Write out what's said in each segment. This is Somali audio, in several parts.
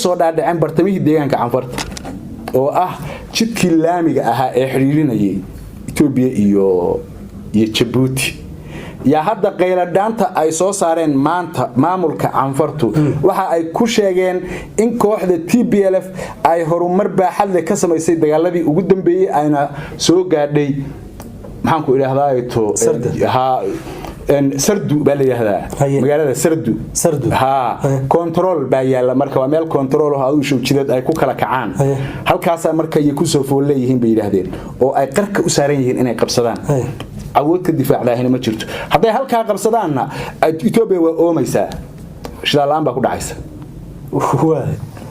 soo dhaadhaceen bartamihii deegaanka canfarta oo ah jidkii laamiga ahaa ee xiriirinayay Itoobiya iyo Djibouti yaa hadda qayladhaanta ay soo saareen maanta maamulka canfartu waxa ay ku sheegeen in kooxda TPLF ay horumar baaxad leh ka samaysay dagaaladii ugu dambeeyay ayna soo gaadhay maxaan ku ilaahdaayo to sardu baa la yiraahdaa magaalada sardu control baa yaala marka waa meel control ah oo showjidad ay ku kala kacaan halkaas marka ay ku soo fool leeyihiin bay yiraahdeen oo ay qarka u saaran yihiin inay qabsadaan awood ka difaacdaahina ma jirto haday halka qabsadaanna Itoobiya waa oomaysaa shidaalaan baa ku dhacaysa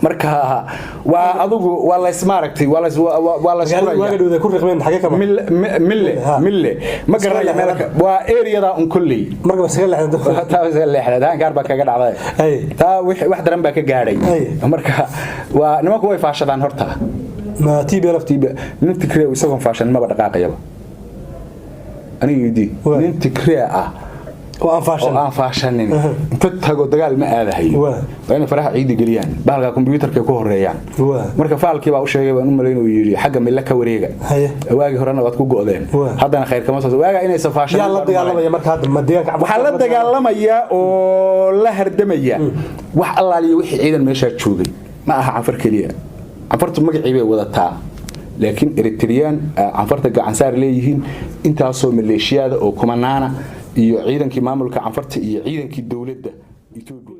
marka waa adigu waa la ismaaragtay waa la waagadooda ku riqmeen xagee kama mille ma garanaya meelka waa area un kulli marka iska leexdaan gaar baa kaga dhacday taa wax daran baa ka gaaray marka waa nimanku way faashadaan horta ma TPLF ninti kale isagoo faashan ma dhaqaaqayaba aniga yidi ninti kale oo aan faashanin inta tago dagaal ma aadahayo waa in faraha ciidi galiyaan bahalka computerka ku horeeyaan marka faalkii baa u sheegay baan u maleeyo yiri xagga milla ka wareega waagi horena waad ku go'deen haddana khayr kama soo waaga inay safaashan la dagaalamaya marka hadda ma deegaanka waxa la dagaalamaya oo la hardamaya wax allaaliyo wixii ciidan meesha joogay ma aha canfar kaliya canfartu magacii bay wadataa laakiin Eritrean canfarta gacan saar leeyihiin intaasoo maleeshiyada oo kumanaana iyo ciidankii maamulka canfarta iyo ciidankii dawladda Itoobiya